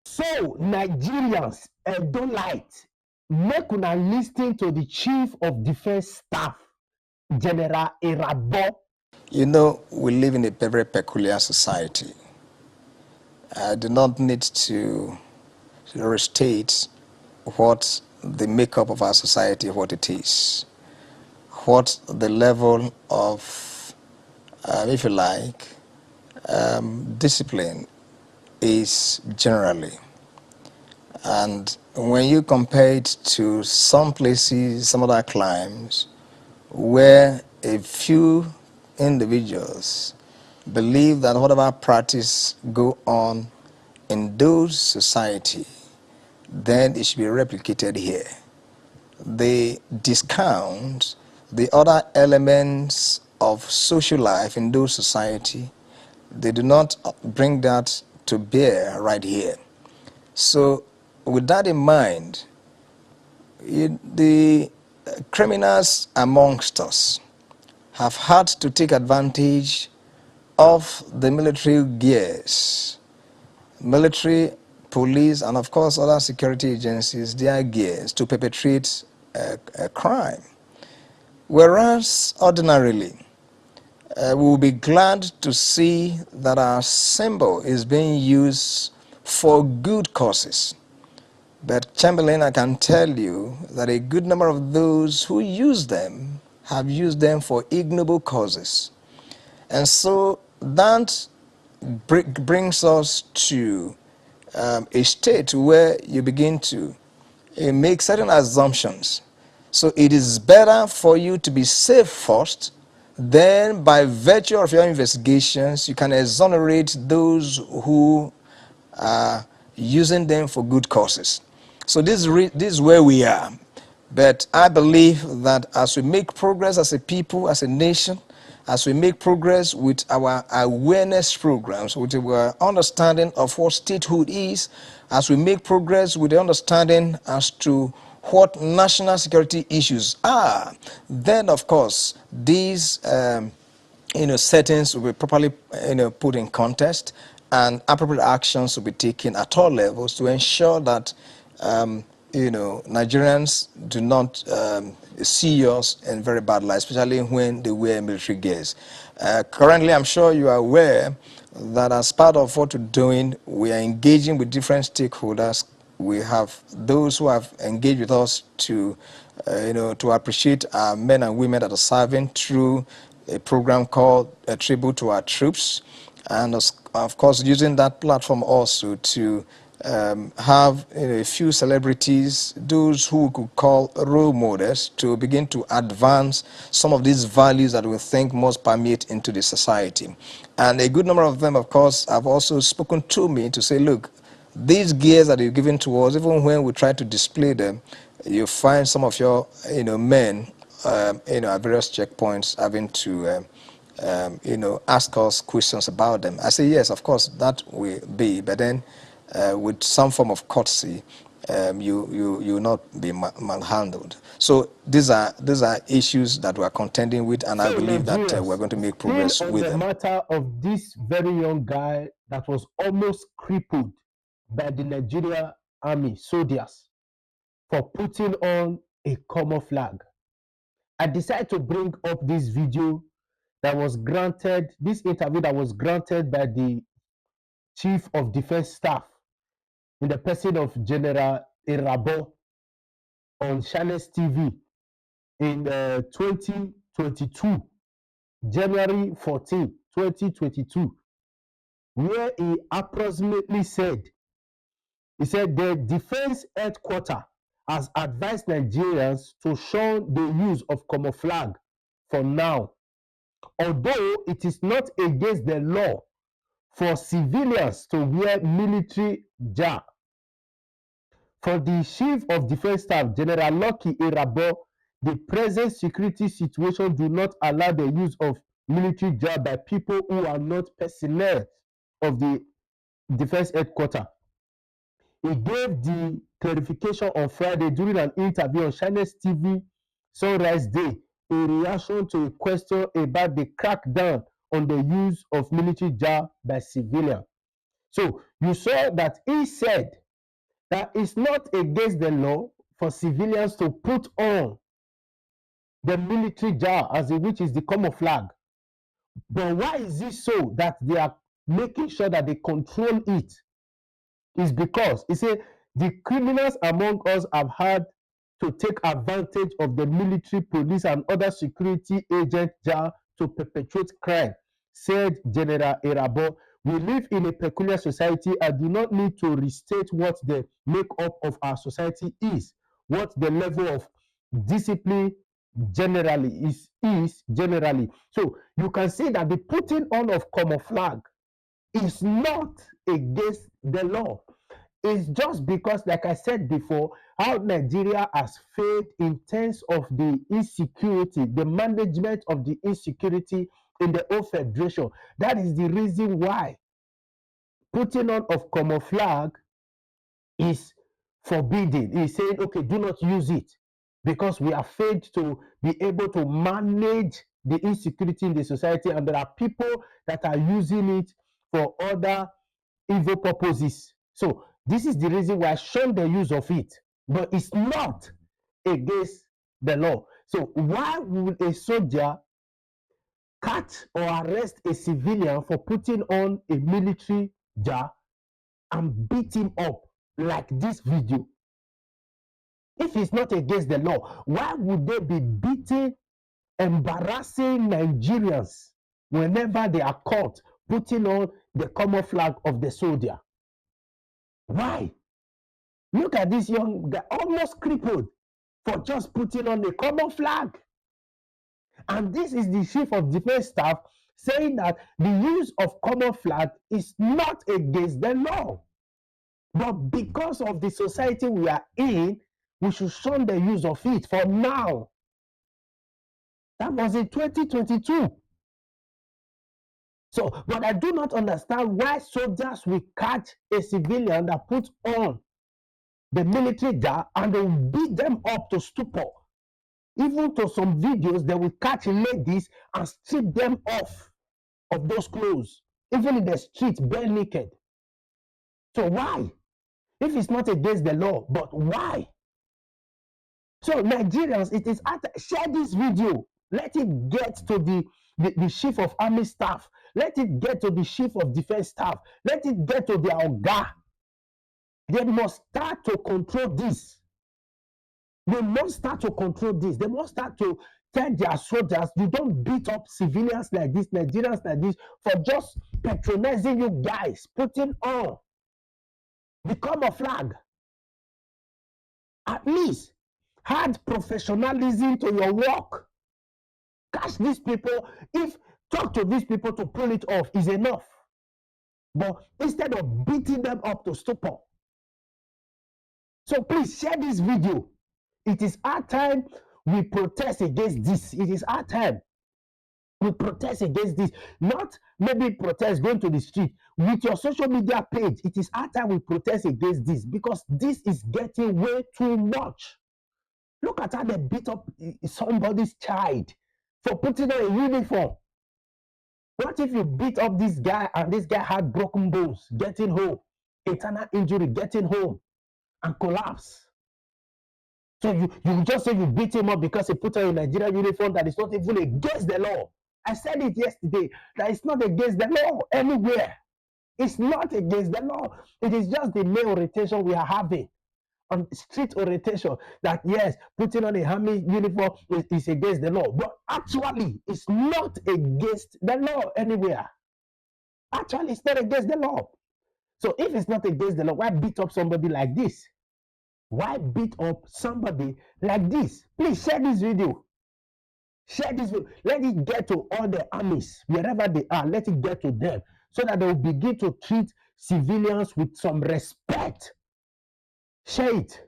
So Nigerians don't like make una listen to the Chief of Defense Staff, General Irabor. You know, we live in a very peculiar society. I do not need to restate what the makeup of our society, what it is, what the level of, if you like, discipline is generally. And when you compare it to some places, some other climes, where a few individuals believe that whatever practice go on in those society, then it should be replicated here. They discount the other elements of social life in those society. They do not bring that to bear right here. So with that in mind, the criminals amongst us have had to take advantage of the military gears, military, police, and of course other security agencies, their gears to perpetrate a crime. Whereas ordinarily, we will be glad to see that our symbol is being used for good causes. But Chamberlain, I can tell you that a good number of those who use them have used them for ignoble causes. And so that brings us to a state where you begin to make certain assumptions. So it is better for you to be safe first, then by virtue of your investigations, you can exonerate those who are using them for good causes. So this is where we are. But I believe that as we make progress as a people, as a nation, as we make progress with our awareness programs, with our understanding of what statehood is, as we make progress with the understanding as to what national security issues are, then of course these settings will be properly put in context, and appropriate actions will be taken at all levels to ensure that Nigerians do not see us in very bad light, especially when they wear military gears. Currently, I'm sure you are aware that as part of what we're doing, we are engaging with different stakeholders. We have those who have engaged with us to appreciate our men and women that are serving through a program called A Tribute to Our Troops, and of course using that platform also to have a few celebrities, those who we could call role models, to begin to advance some of these values that we think must permeate into the society. And a good number of them, of course, have also spoken to me to say, look, these gears that you're giving to us, even when we try to display them, you find some of your men at various checkpoints having to ask us questions about them. I say, yes, of course, that will be, but then with some form of courtesy, you will not be manhandled. So these are issues that we are contending with, and I So believe that we're Nigerians, going to make still progress on with the them. matter of this very young guy that was almost crippled by the Nigeria army soldiers for putting on a common flag. I decided to bring up this video that was granted, this interview that was granted by the Chief of Defense Staff in the person of General Irabor on Channels TV in 2022, January 14, 2022, where he approximately said, he said the defense headquarters has advised Nigerians to shun the use of camouflage for now, although it is not against the law for civilians to wear military gear. For the Chief of Defense Staff, General Lucky Irabor, the present security situation do not allow the use of military gear by people who are not personnel of the defense headquarters. He gave the clarification on Friday during an interview on Channels TV Sunrise Day in reaction to a question about the crackdown on the use of military gear by civilians. So you saw that he said that it's not against the law for civilians to put on the military jar, as in which is the common flag. But why is it so that they are making sure that they control it? Is because he said the criminals among us have had to take advantage of the military, police, and other security agent jar to perpetrate crime, said General Irabor. We live in a peculiar society and do not need to restate what the makeup of our society is, what the level of discipline generally is generally. So you can see that the putting on of common flag is not against the law. It's just because, like I said before, how Nigeria has failed in terms of the insecurity, the management of the insecurity in the whole federation. That is the reason why putting on of common flag is forbidden. He's saying, okay, do not use it because we are failed to be able to manage the insecurity in the society, and there are people that are using it for other evil purposes. So this is the reason why I shun the use of it, but it's not against the law. So why would a soldier catch or arrest a civilian for putting on a military jar and beat him up like this video? If it's not against the law, why would they be beating, embarrassing Nigerians whenever they are caught putting on the common flag of the soldier? Why? Look at this young guy, almost crippled for just putting on a common flag. And this is the chief of defense staff saying that the use of common flag is not against the law. But because of the society we are in, we should shun the use of it for now. That was in 2022. So, but I do not understand why soldiers will catch a civilian that puts on the military jar and they will beat them up to stupor. Even to some videos, they will catch ladies and strip them off of those clothes, even in the street, bare naked. So why? If it's not against the law, but why? So Nigerians, it is share this video. Let it get to the chief of army staff. Let it get to the chief of defense staff. Let it get to their oga. They must start to control this. They must start to control this. They must start to tell their soldiers, you don't beat up civilians like this, Nigerians like this, for just patronizing you guys, putting on the common flag. At least add professionalism to your work. Catch these people. If talk to these people to pull it off is enough. But instead of beating them up to stupor. So please share this video. It is our time we protest against this. It is our time we protest against this. Not maybe protest going to the street. With your social media page, it is our time we protest against this because this is getting way too much. Look at how they beat up somebody's child for putting on a uniform. What if you beat up this guy and this guy had broken bones, getting home, internal injury, getting home, and collapse? So you just say you beat him up because he put on a Nigerian uniform that is not even against the law. I said it yesterday that it's not against the law anywhere. It's not against the law. It is just the main orientation we are having on street orientation that yes, putting on a army uniform is against the law. But actually, it's not against the law anywhere. Actually, it's not against the law. So if it's not against the law, why beat up somebody like this? Why beat up somebody like this? Please share this video. Share this video. Let it get to all the armies, wherever they are. Let it get to them so that they will begin to treat civilians with some respect. Share it.